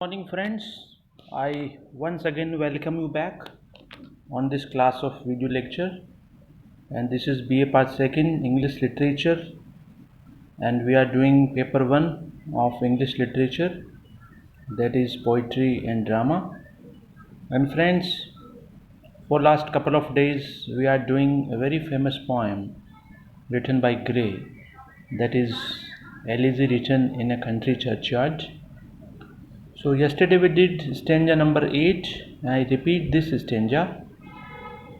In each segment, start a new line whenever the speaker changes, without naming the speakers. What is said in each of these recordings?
Morning, friends. I once again welcome you back on this class of video lecture, and this is BA Part Second English Literature, and we are doing paper 1 of English Literature, that is poetry and drama. And friends, for last couple of days we are doing a very famous poem written by Gray, that is Elegy written in a country churchyard. So yesterday we did stanza number 8. I repeat this stanza.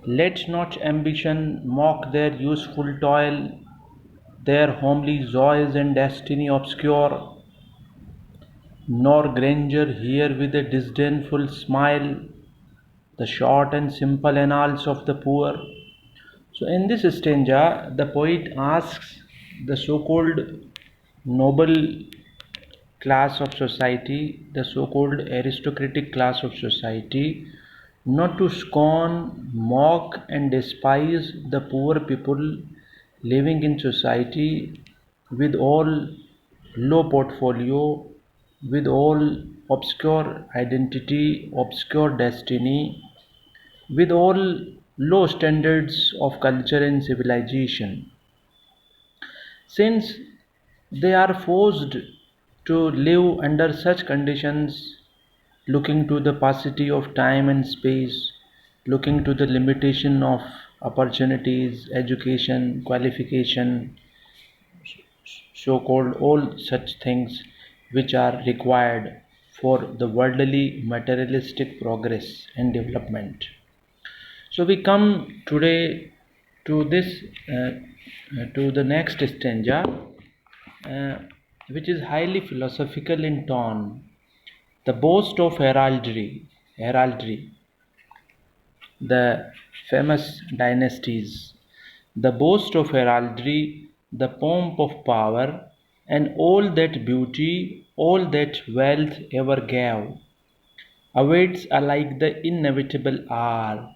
Let not ambition mock their useful toil, their homely joys and destiny obscure, nor grandeur hear with a disdainful smile the short and simple annals of the poor. So in this stanza, the poet asks the so-called noble class of society, the so-called aristocratic class of society, not to scorn, mock, and despise the poor people living in society with all low portfolio, with all obscure identity, obscure destiny, with all low standards of culture and civilization. Since they are forced to live under such conditions, looking to the paucity of time and space, looking to the limitation of opportunities, education, qualification, so called all such things which are required for the worldly materialistic progress and development. So we come today to this to the next stanza, uh, which is highly philosophical in tone. The boast of heraldry, the famous dynasties, the boast of heraldry, the pomp of power, and all that beauty, all that wealth ever gave, awaits alike the inevitable hour.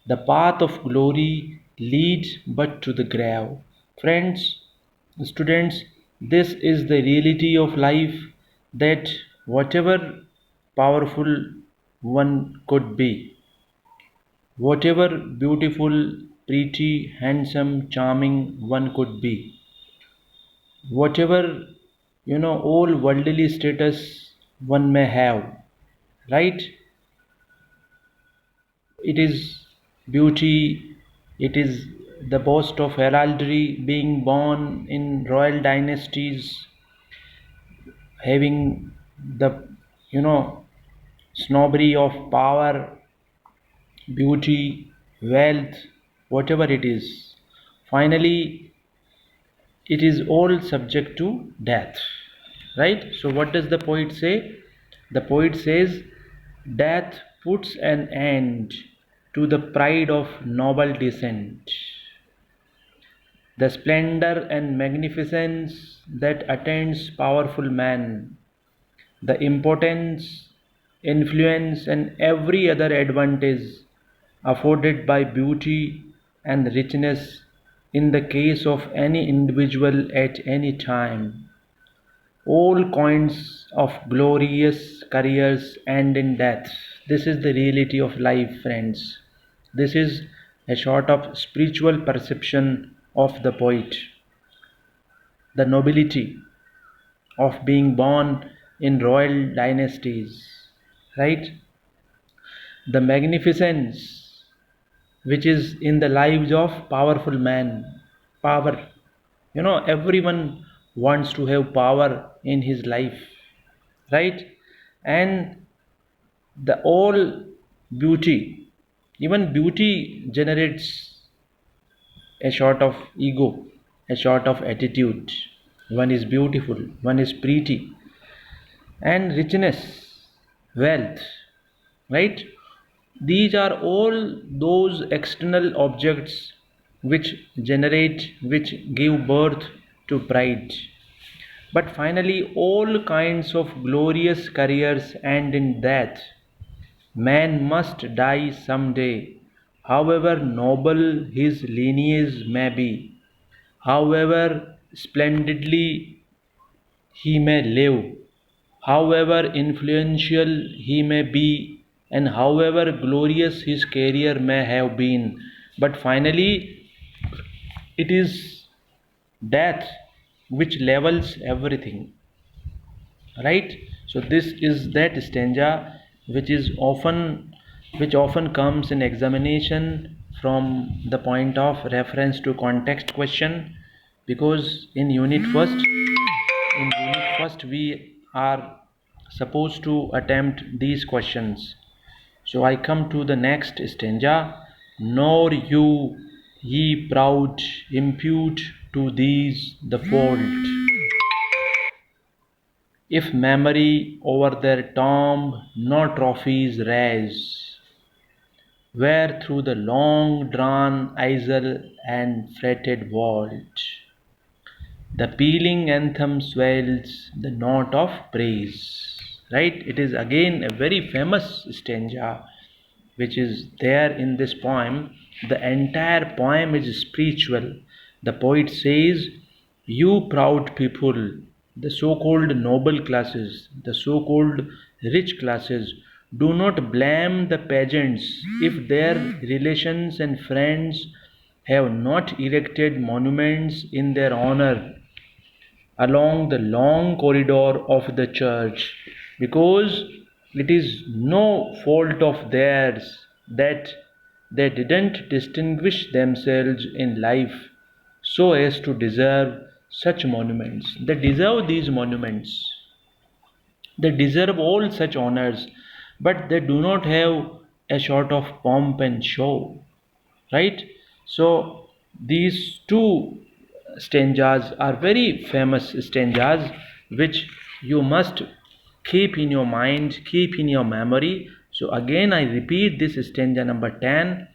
The path of glory leads but to the grave. Friends, students, this is the reality of life, that whatever powerful one could be, whatever beautiful, pretty, handsome, charming one could be, whatever all worldly status one may have, right? It is beauty, it is the boast of heraldry, being born in royal dynasties, having the you know snobbery of power, beauty, wealth, whatever it is. Finally, it is all subject to death. Right? So, what does the poet say? The poet says, death puts an end to the pride of noble descent, the splendor and magnificence that attends powerful man, the importance, influence, and every other advantage afforded by beauty and richness in the case of any individual at any time. All coins of glorious careers end in death. This is the reality of life, friends. This is a sort of spiritual perception of the poet. The nobility of being born in royal dynasties, right? The magnificence which is in the lives of powerful men. Power. Everyone wants to have power in his life, right? And the all beauty, even beauty generates a sort of ego, a sort of attitude. One is beautiful, one is pretty, and richness, wealth, right? These are all those external objects which generate, which give birth to pride. But finally all kinds of glorious careers end in death. Man must die some day, however noble his lineage may be, however splendidly he may live. however influential he may be and however glorious his career may have been, but finally it is death which levels everything, right? So this is that stanza which often comes in examination from the point of reference to context question, because in unit first we are supposed to attempt these questions. So I come to the next stanza. Nor you, ye proud, impute to these the fault, if memory over their tomb no trophies raise, where through the long drawn eisel and fretted vault, the pealing anthem swells the note of praise. Right? It is again a very famous stanza which is there in this poem. The entire poem is spiritual. The poet says, you proud people, the so called noble classes, the so called rich classes, do not blame the peasants if their relations and friends have not erected monuments in their honor along the long corridor of the church, because it is no fault of theirs that they didn't distinguish themselves in life so as to deserve such monuments. They deserve these monuments, they deserve all such honors, but they do not have a sort of pomp and show, right? So these two stanzas are very famous stanzas which you must keep in your mind, keep in your memory. So again I repeat this stanza number 10.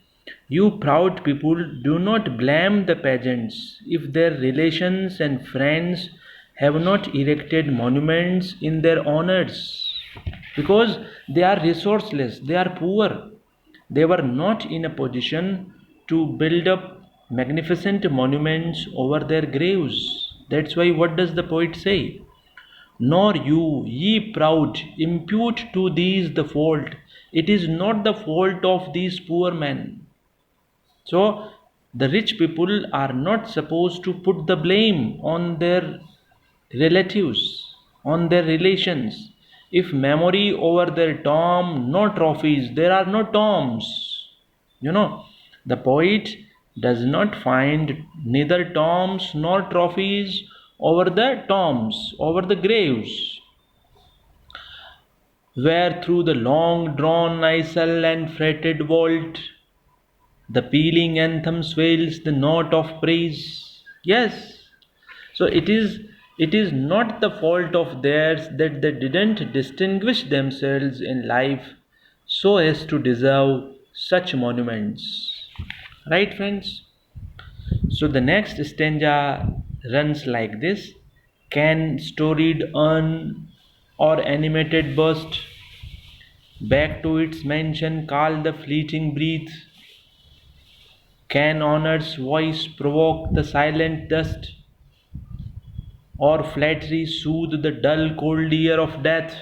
You proud people, do not blame the peasants if their relations and friends have not erected monuments in their honors, because they are resourceless, they are poor, they were not in a position to build up magnificent monuments over their graves. That's why, what does the poet say? Nor you, ye proud, impute to these the fault. It is not the fault of these poor men. So, the rich people are not supposed to put the blame on their relatives, on their relations. If memory over their tomb, no trophies, there are no tombs. You know, the poet does not find neither tombs nor trophies over the tombs, over the graves, where through the long drawn aisle and fretted vault, the pealing anthem swells the note of praise. Yes, so it is not the fault of theirs that they didn't distinguish themselves in life so as to deserve such monuments. Right, friends? So the next stanza runs like this. Can storied urn or animated burst back to its mansion call the fleeting breath? Can honor's voice provoke the silent dust, or flattery soothe the dull cold ear of death?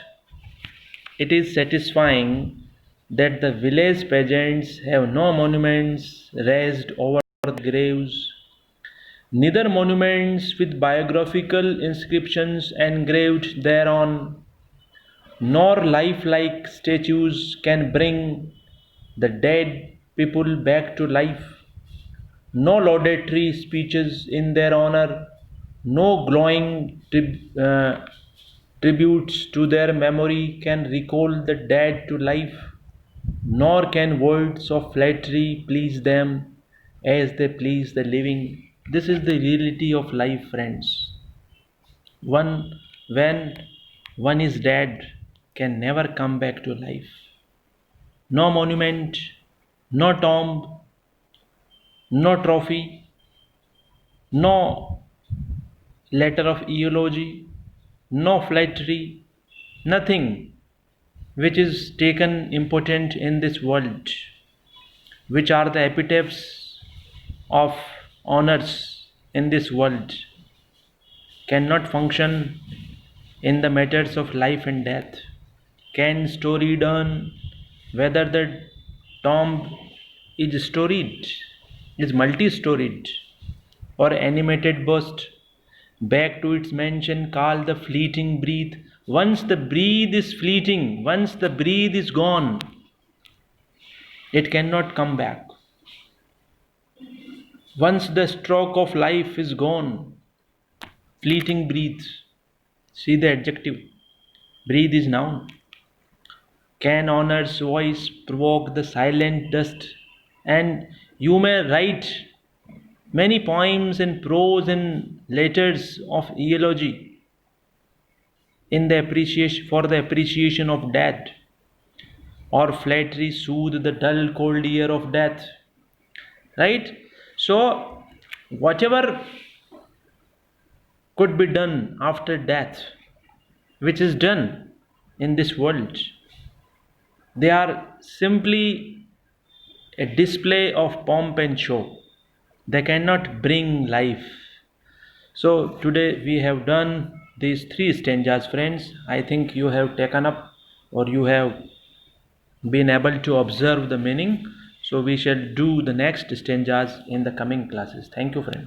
It is satisfying that the village peasants have no monuments raised over the graves, neither monuments with biographical inscriptions engraved thereon, nor lifelike statues can bring the dead people back to life. No laudatory speeches in their honor, no glowing tributes to their memory can recall the dead to life, nor can words of flattery please them as they please the living. This is the reality of life, friends. When one is dead, can never come back to life. No monument, no tomb, no trophy, no letter of eulogy, no flattery, nothing which is taken important in this world, which are the epitaphs of honors in this world, cannot function in the matters of life and death. Can story done whether the tomb is storied, is multi-storied, or animated burst back to its mansion called the fleeting breath. Once the breath is fleeting, once the breath is gone, it cannot come back. Once the stroke of life is gone, fleeting breath. See the adjective. Breathe is noun. Can honor's voice provoke the silent dust? And you may write many poems and prose and letters of eulogy in the appreciation for the appreciation of death, or flattery soothe the dull cold ear of death. Right? So whatever could be done after death, which is done in this world, they are simply a display of pomp and show. They cannot bring life. So today we have done these three stanzas, friends. I think you have taken up, or you have been able to observe the meaning. So we shall do the next stanzas in the coming classes. Thank you, friends.